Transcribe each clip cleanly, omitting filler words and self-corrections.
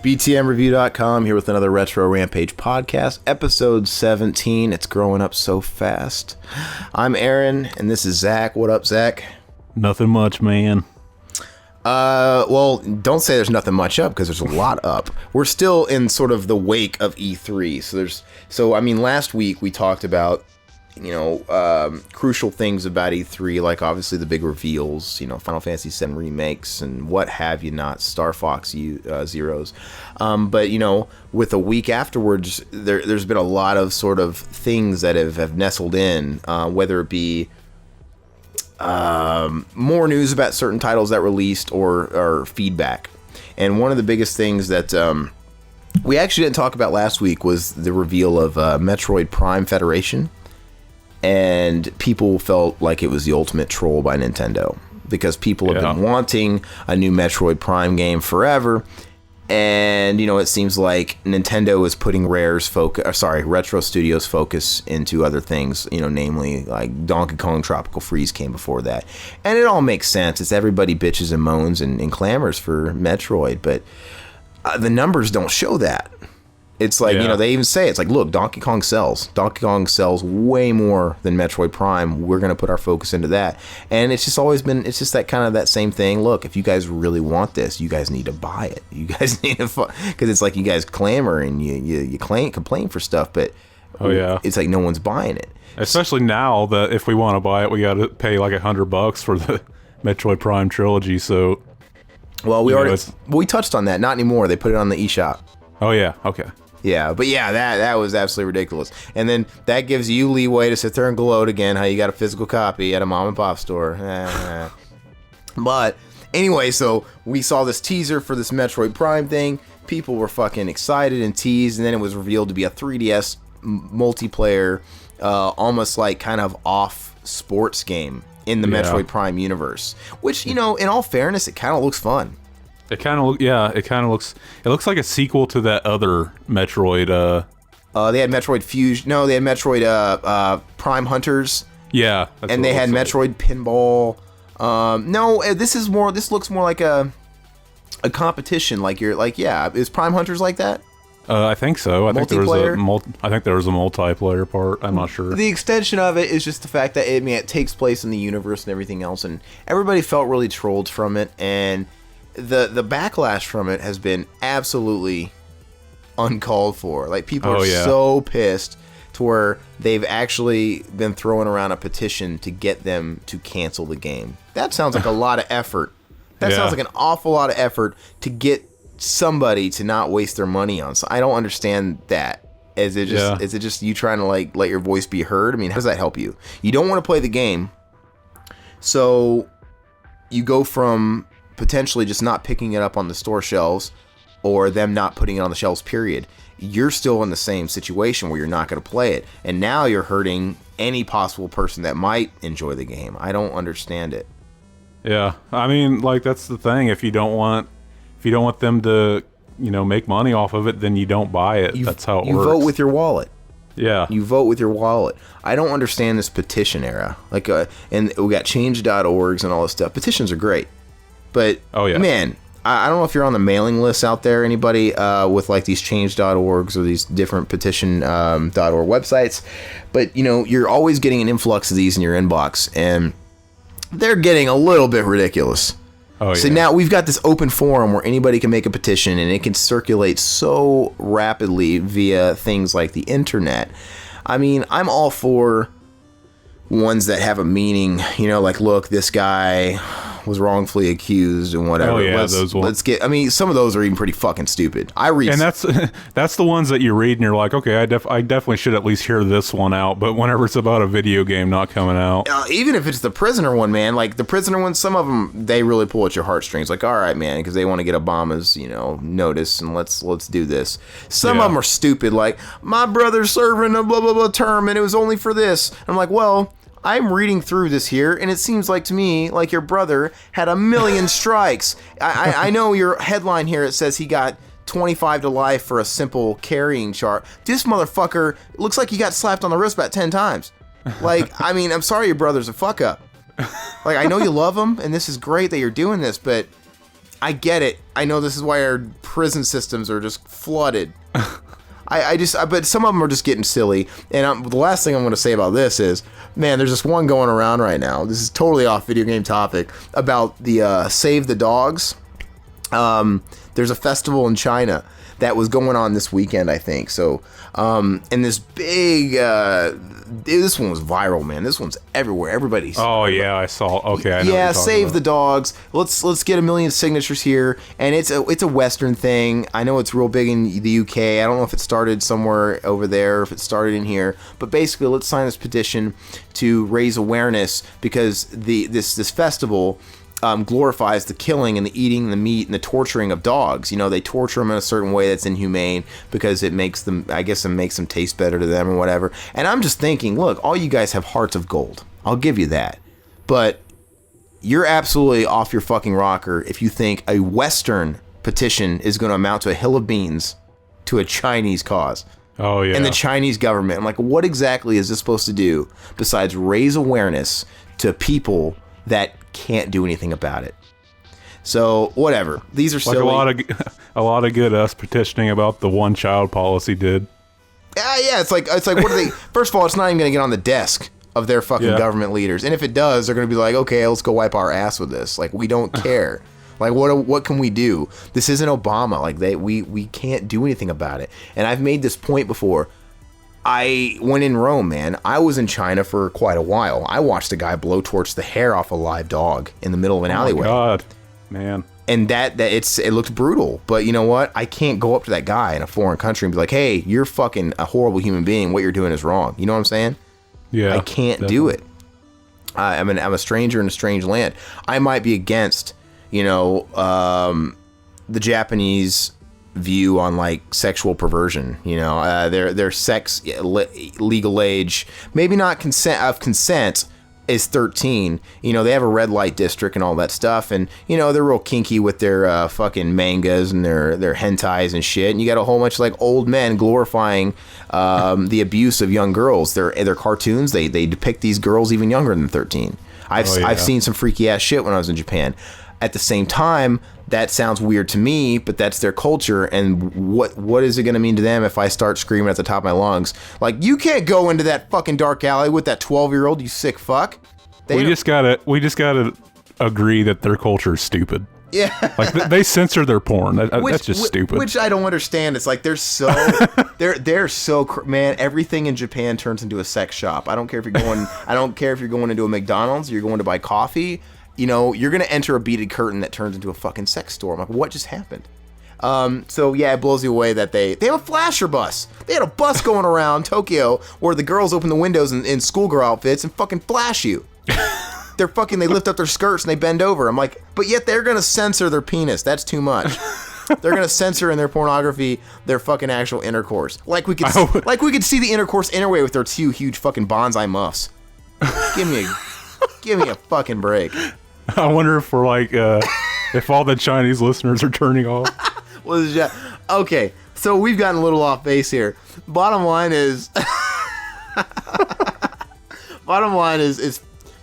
BTMreview.com here with another Retro Rampage podcast, episode 17. It's growing up so fast. I'm Aaron, and this is Zach. What up, Zach? Nothing much, man. Well, don't say there's nothing much up, because there's a lot up. We're still in sort of the wake of E3. So last week we talked about, crucial things about E3, like obviously the big reveals, Final Fantasy VII remakes and what have you not, Star Fox Zeros. But, with a week afterwards, there's been a lot of sort of things that have nestled in, whether it be more news about certain titles that released or feedback. And one of the biggest things that we actually didn't talk about last week was the reveal of Metroid Prime Federation. And people felt like it was the ultimate troll by Nintendo, because people have been wanting a new Metroid Prime game forever. And, it seems like Nintendo is putting Retro Studios' focus into other things, namely like Donkey Kong Tropical Freeze came before that. And it all makes sense. It's everybody bitches and moans and clamors for Metroid, but the numbers don't show that. It's like, they even say, it's like, look, Donkey Kong sells. Donkey Kong sells way more than Metroid Prime. We're going to put our focus into that. And it's just always been, it's just that kind of that same thing. Look, if you guys really want this, you guys need to buy it. You guys need to, because it's like you guys clamor and you complain for stuff, but it's like no one's buying it. Especially now that if we want to buy it, we got to pay like $100 for the Metroid Prime trilogy. So, well, we touched on that. Not anymore. They put it on the eShop. Oh yeah. Okay. Yeah, but that was absolutely ridiculous. And then that gives you leeway to sit there and gloat again how you got a physical copy at a mom and pop store. But anyway, so we saw this teaser for this Metroid Prime thing. People were fucking excited and teased, and then it was revealed to be a 3DS multiplayer, almost like kind of off sports game in the Metroid Prime universe. Which, in all fairness, it kind of looks fun. It looks like a sequel to that other Metroid. They had Metroid Fusion. No, they had Metroid Prime Hunters. Yeah, and they had Metroid Pinball. This looks more like a competition. Is Prime Hunters like that? I think so. I think there was a multiplayer part. I'm not sure. The extension of it is just the fact that it takes place in the universe and everything else, and everybody felt really trolled from it, and the backlash from it has been absolutely uncalled for. Like, people are so pissed to where they've actually been throwing around a petition to get them to cancel the game. That sounds like a lot of effort. That sounds like an awful lot of effort to get somebody to not waste their money on. So I don't understand that. Is it just you trying to like let your voice be heard? I mean, how does that help you? You don't want to play the game, so you go from potentially just not picking it up on the store shelves, or them not putting it on the shelves, period. You're still in the same situation where you're not going to play it, and now you're hurting any possible person that might enjoy the game. I don't understand it. Yeah, I mean, like, that's the thing. If you don't want them to, make money off of it, then you don't buy it. That's how it works. You vote with your wallet. Yeah. You vote with your wallet. I don't understand this petition era. Like, and we got change.orgs and all this stuff. Petitions are great. But, man, I don't know if you're on the mailing list out there, anybody with like these change.orgs or these different petition.org websites. But, you're always getting an influx of these in your inbox, and they're getting a little bit ridiculous. So now we've got this open forum where anybody can make a petition, and it can circulate so rapidly via things like the internet. I mean, I'm all for ones that have a meaning, like, look, this guy was wrongfully accused and whatever. Oh yeah, those ones. Some of those are even pretty fucking stupid. And that's the ones that you read and you're like, okay, I definitely should at least hear this one out. But whenever it's about a video game not coming out, even if it's the prisoner one, man, like the prisoner one, some of them they really pull at your heartstrings. Like, all right, man, because they want to get Obama's notice, and let's do this. Some of them are stupid, like my brother's serving a blah blah blah term, and it was only for this. I'm like, well, I'm reading through this here, and it seems like to me like your brother had 1 million strikes. I know your headline here, it says he got 25 to life for a simple carrying charge. This motherfucker looks like he got slapped on the wrist about 10 times. Like, I mean, I'm sorry your brother's a fuck up. Like, I know you love him, and this is great that you're doing this, but I get it. I know this is why our prison systems are just flooded. But some of them are just getting silly. And the last thing I'm going to say about this is, man, there's this one going around right now. This is totally off video game topic about the Save the Dogs. There's a festival in China that was going on this weekend, I think. So, and this big, this one was viral, man. This one's everywhere. Everybody's. Oh yeah, I saw. Okay, I know. Yeah, Save the Dogs. Let's get 1 million signatures here, and it's a Western thing. I know it's real big in the UK. I don't know if it started somewhere over there, or if it started in here, but basically, let's sign this petition to raise awareness because this festival. Glorifies the killing and the eating the meat and the torturing of dogs. You know, they torture them in a certain way that's inhumane because it makes them, I guess, it makes them taste better to them or whatever. And I'm just thinking, look, all you guys have hearts of gold. I'll give you that. But you're absolutely off your fucking rocker if you think a Western petition is going to amount to a hill of beans to a Chinese cause. Oh, yeah. And the Chinese government. I'm like, what exactly is this supposed to do besides raise awareness to people that can't do anything about it? So whatever. These are silly. Like a lot of good us petitioning about the one child policy did. Yeah. It's like what are they? First of all, it's not even going to get on the desk of their fucking government leaders. And if it does, they're going to be like, okay, let's go wipe our ass with this. Like, we don't care. Like, what can we do? This isn't Obama. Like, we can't do anything about it. And I've made this point before. When in Rome, man, I was in China for quite a while. I watched a guy blowtorch the hair off a live dog in the middle of an alleyway. Oh my God, man. And it looked brutal. But you know what? I can't go up to that guy in a foreign country and be like, hey, you're fucking a horrible human being. What you're doing is wrong. You know what I'm saying? Yeah. I can't do it. I'm a stranger in a strange land. I might be against, the Japanese view on like sexual perversion. Their sex legal age, maybe not consent is 13. They have a red light district and all that stuff, and they're real kinky with their fucking mangas and their hentais and shit, and you got a whole bunch of like old men glorifying the abuse of young girls. Their cartoons, they depict these girls even younger than 13. I've seen some freaky ass shit when I was in Japan. At the same time, that sounds weird to me, but that's their culture. And what is it going to mean to them if I start screaming at the top of my lungs, like, you can't go into that fucking dark alley with that 12-year-old, you sick fuck? We just gotta agree that their culture is stupid. Yeah. Like, they censor their porn. That's just stupid. Which I don't understand. It's like they're so man, everything in Japan turns into a sex shop. I don't care if you're going into a McDonald's, or you're going to buy coffee. You're going to enter a beaded curtain that turns into a fucking sex store. I'm like, what just happened? So yeah, it blows you away that they have a flasher bus. They had a bus going around Tokyo where the girls open the windows in schoolgirl outfits and fucking flash you. They lift up their skirts and they bend over. I'm like, but yet they're going to censor their penis. That's too much. They're going to censor in their pornography their fucking actual intercourse. Like we could see the intercourse anyway with their two huge fucking bonsai muffs. Give me a fucking break. I wonder if we're like, if all the Chinese listeners are turning off. Okay, so we've gotten a little off base here. Bottom line is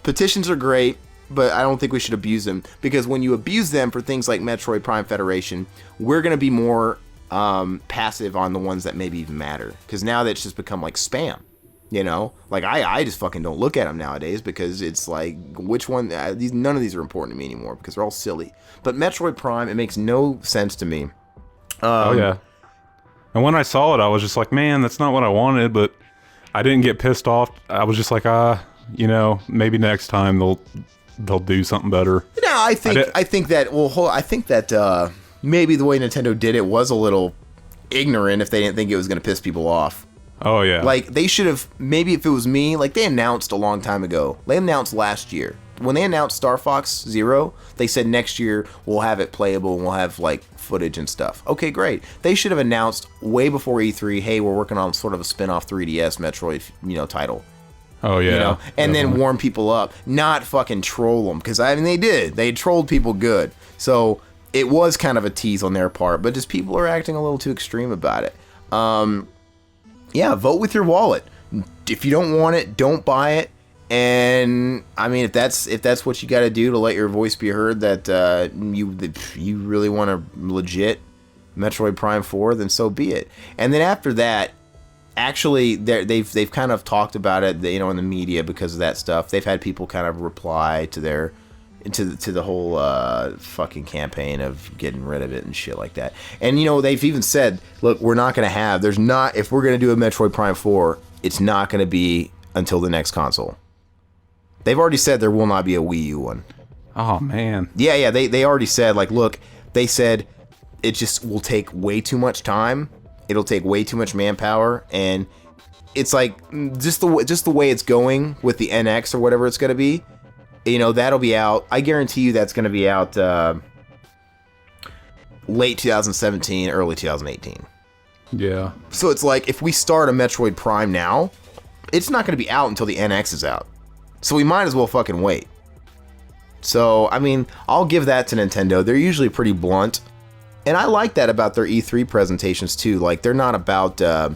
petitions are great, but I don't think we should abuse them, because when you abuse them for things like Metroid Prime Federation, we're going to be more passive on the ones that maybe even matter, because now that's just become like spam. Like I just fucking don't look at them nowadays, because it's like, which one? None of these are important to me anymore because they're all silly. But Metroid Prime, it makes no sense to me. Oh yeah. And when I saw it, I was just like, man, that's not what I wanted. But I didn't get pissed off. I was just like, maybe next time they'll do something better. No, I think that maybe the way Nintendo did it was a little ignorant if they didn't think it was going to piss people off. Oh, yeah. Like, they should have, maybe if it was me, like, they announced a long time ago. They announced last year. When they announced Star Fox Zero, they said next year we'll have it playable and we'll have, like, footage and stuff. Okay, great. They should have announced way before E3, hey, we're working on sort of a spin-off 3DS Metroid, title. Oh, yeah. And then warm people up. Not fucking troll them. Because, they did. They trolled people good. So, it was kind of a tease on their part. But just people are acting a little too extreme about it. Yeah, vote with your wallet. If you don't want it, don't buy it. And I mean, if that's what you got to do to let your voice be heard, that you really want a legit Metroid Prime 4, then so be it. And then after that, actually, they've kind of talked about it, you know, in the media because of that stuff. They've had people kind of reply to the whole fucking campaign of getting rid of it and shit like that. And you know, they've even said, look, we're not going to have. If we're going to do a Metroid Prime 4, it's not going to be until the next console. They've already said there will not be a Wii U one. Oh, man. Yeah, they already said, like, look, they said it just will take way too much time. It'll take way too much manpower, and it's like, just the way it's going with the NX or whatever it's going to be, you know, that'll be out. I guarantee you that's going to be out late 2017, early 2018. Yeah. So it's like, if we start a Metroid Prime now, it's not going to be out until the NX is out. So we might as well fucking wait. So, I mean, I'll give that to Nintendo. They're usually pretty blunt. And I like that about their E3 presentations, too. Like, they're not about... they're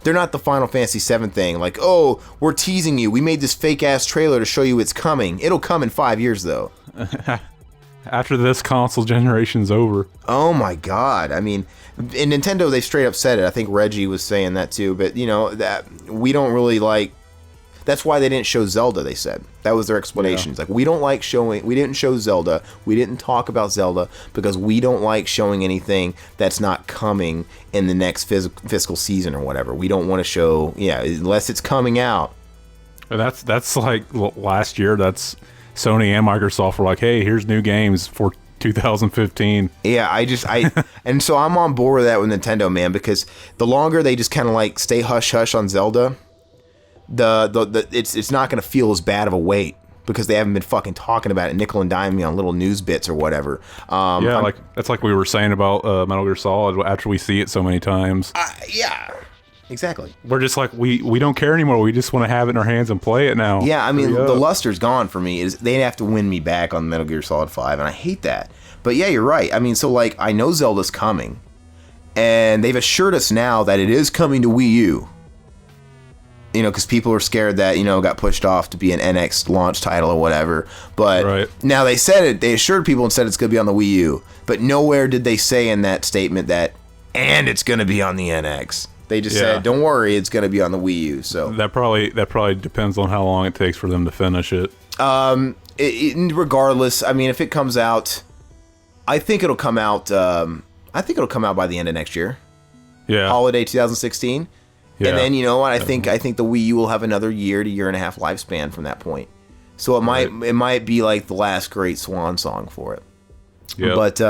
not the Final Fantasy VII thing. Like, oh, we're teasing you. We made this fake-ass trailer to show you it's coming. It'll come in 5 years, though. After this console generation's over. Oh, my God. I mean, in Nintendo, they straight up said it. I think Reggie was saying that, too. But, you know, that we don't really like... That's why they didn't show Zelda, they said. That was their explanation. Yeah. Like, we didn't show Zelda. We didn't talk about Zelda because we don't like showing anything that's not coming in the next fiscal season or whatever. We don't want to show, unless it's coming out. That's like last year. That's Sony and Microsoft were like, hey, here's new games for 2015. Yeah, and so I'm on board with that with Nintendo, man, because the longer they just kind of like stay hush-hush on Zelda, it's not going to feel as bad of a wait because they haven't been fucking talking about it nickel and diming on little news bits or whatever. That's like we were saying about Metal Gear Solid after we see it so many times. Yeah, exactly. We're just like, we don't care anymore. We just want to have it in our hands and play it now. Yeah, I mean, the luster's gone for me. They'd have to win me back on Metal Gear Solid 5, and I hate that. But yeah, you're right. I mean, so like, I know Zelda's coming, and they've assured us now that it is coming to Wii U. You know, because people are scared that, you know, got pushed off to be an NX launch title or whatever. But Now they said it. They assured people and said it's going to be on the Wii U. But nowhere did they say in that statement that, and it's going to be on the NX. They just said, don't worry, it's going to be on the Wii U. So that probably depends on how long it takes for them to finish it. Regardless, I mean, if it comes out, I think it'll come out by the end of next year. Yeah. Holiday 2016. Yeah, and then, you know what, I think the Wii U will have another year to year and a half lifespan from that point. So it might be like the last great swan song for it. Yeah. But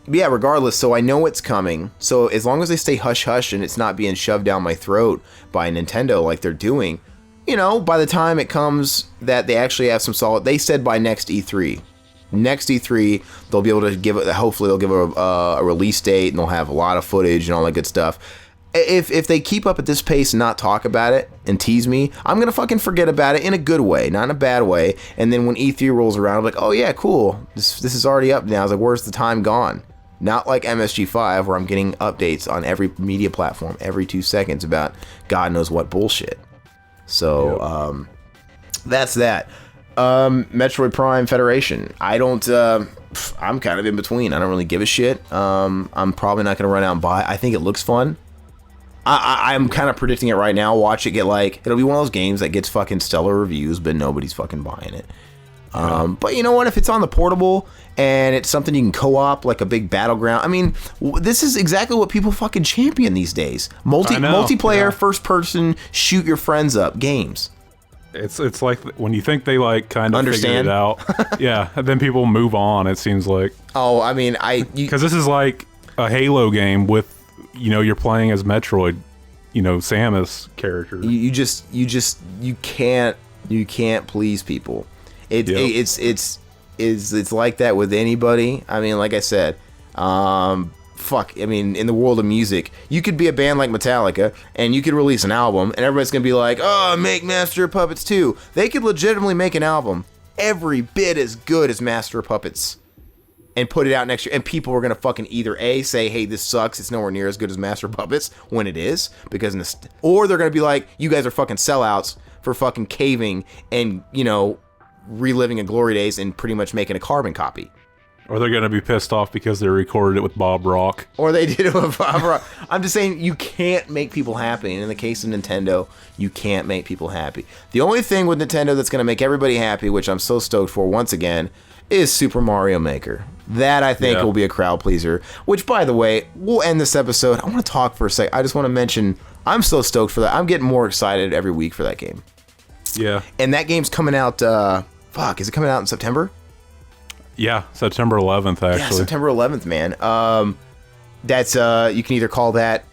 yeah, regardless, so I know it's coming. So as long as they stay hush hush and it's not being shoved down my throat by Nintendo like they're doing, you know, by the time it comes that they actually have some solid, they said by next E3. Next E3, they'll be able to give it. Hopefully, they'll give a release date and they'll have a lot of footage and all that good stuff. If they keep up at this pace and not talk about it and tease me, I'm going to fucking forget about it in a good way, not in a bad way. And then when E3 rolls around, I'm like, oh yeah, cool. This is already up now. I was like, where's the time gone? Not like MSG5 where I'm getting updates on every media platform every 2 seconds about God knows what bullshit. So, that's that. Metroid Prime Federation. I'm kind of in between. I don't really give a shit. I'm probably not going to run out and buy it. I think it looks fun. I'm kind of predicting it right now. Watch it get it'll be one of those games that gets fucking stellar reviews, but nobody's fucking buying it. But you know what? If it's on the portable and it's something you can co-op, like a big battleground. I mean, this is exactly what people fucking champion these days. Multiplayer, first person, shoot your friends up games. It's like when you think they like kind of understand it out. Yeah, and then people move on, it seems like. Oh, I mean, because this is like a Halo game with, you know, you're playing as Metroid, you know, Samus character. You can't please people. It's like that with anybody. I mean, like I said, fuck. I mean, in the world of music, you could be a band like Metallica and you could release an album and everybody's gonna be like, oh, make Master of Puppets 2. They could legitimately make an album every bit as good as Master of Puppets and put it out next year, and people are gonna fucking either A, say, hey, this sucks, it's nowhere near as good as Master of Puppets, when it is, or they're gonna be like, you guys are fucking sellouts, for fucking caving and, you know, reliving a glory days and pretty much making a carbon copy. Or they're going to be pissed off because they recorded it with Bob Rock. Or they did it with Bob Rock. I'm just saying, you can't make people happy. And in the case of Nintendo, you can't make people happy. The only thing with Nintendo that's going to make everybody happy, which I'm so stoked for once again, is Super Mario Maker. That, I think, will be a crowd pleaser. Which, by the way, we'll end this episode. I want to talk for a sec. I just want to mention, I'm so stoked for that. I'm getting more excited every week for that game. Yeah. And that game's coming out, is it coming out in September? Yeah, September 11th, actually. Yeah, September 11th, man. That's, you can either call that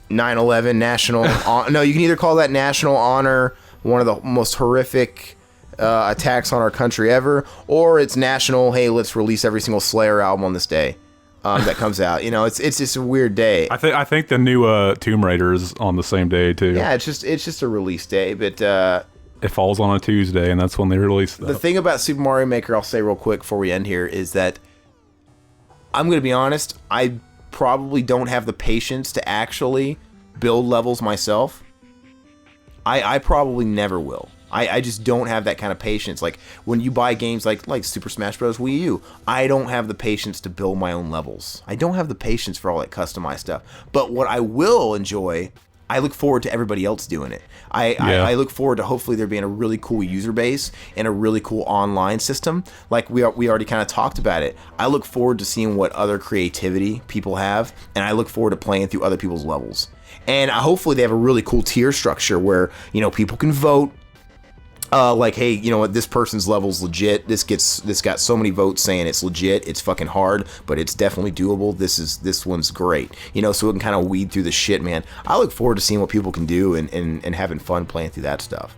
9/11 National... no, you can either call that National Honor, one of the most horrific attacks on our country ever, or it's National, hey, let's release every single Slayer album on this day that comes out. You know, it's just a weird day. I think the new Tomb Raider is on the same day, too. Yeah, it's just a release day, but... it falls on a Tuesday, and that's when they release that. The thing about Super Mario Maker, I'll say real quick before we end here, is that I'm going to be honest, I probably don't have the patience to actually build levels myself. I probably never will. I just don't have that kind of patience. Like, when you buy games like Super Smash Bros. Wii U, I don't have the patience to build my own levels. I don't have the patience for all that customized stuff. But what I will enjoy... I look forward to everybody else doing it. I look forward to hopefully there being a really cool user base and a really cool online system. Like we already kind of talked about it. I look forward to seeing what other creativity people have, and I look forward to playing through other people's levels. And hopefully they have a really cool tier structure where, you know, people can vote. Like, hey, you know what, this person's level's legit. This got so many votes saying it's legit. It's fucking hard, but it's definitely doable. This one's great. You know, so we can kind of weed through the shit, man. I look forward to seeing what people can do and having fun playing through that stuff.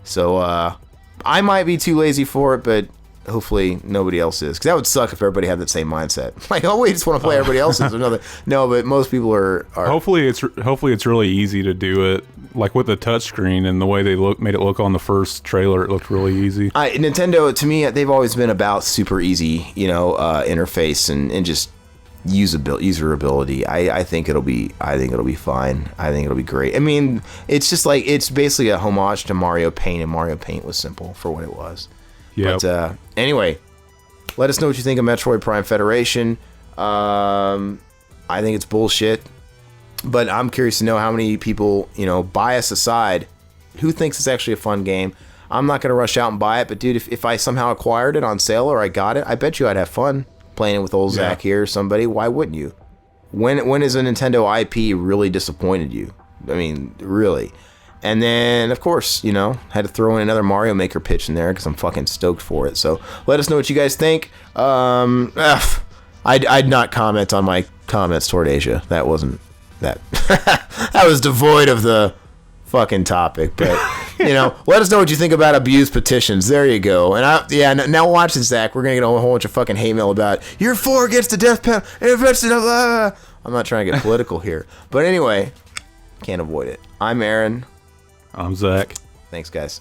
So, I might be too lazy for it, but hopefully nobody else is. Because that would suck if everybody had that same mindset. Like, oh, we just want to play everybody else's. No, but most people are... Hopefully it's really easy to do it. Like with the touchscreen and the way they made it look on the first trailer, it looked really easy. Nintendo, to me, they've always been about super easy, you know, interface and just user ability. I think it'll be fine. I think it'll be great. I mean, it's just like, it's basically a homage to Mario Paint, and Mario Paint was simple for what it was. Yeah. But anyway, let us know what you think of Metroid Prime Federation. I think it's bullshit. But I'm curious to know how many people, you know, bias aside, who thinks it's actually a fun game. I'm not going to rush out and buy it, but dude, if I somehow acquired it on sale or I got it, I bet you I'd have fun playing it with old Zach here or somebody. Why wouldn't you? When has a Nintendo IP really disappointed you? I mean, really. And then, of course, you know, had to throw in another Mario Maker pitch in there because I'm fucking stoked for it. So let us know what you guys think. I'd not comment on my comments toward Asia. That wasn't... That was devoid of the fucking topic, but you know, let us know what you think about abused petitions. There you go. And now watch this, Zach. We're gonna get a whole bunch of fucking hate mail about you're for against the death penalty. I'm not trying to get political here, but anyway, can't avoid it. I'm Aaron. I'm Zach. Thanks, guys.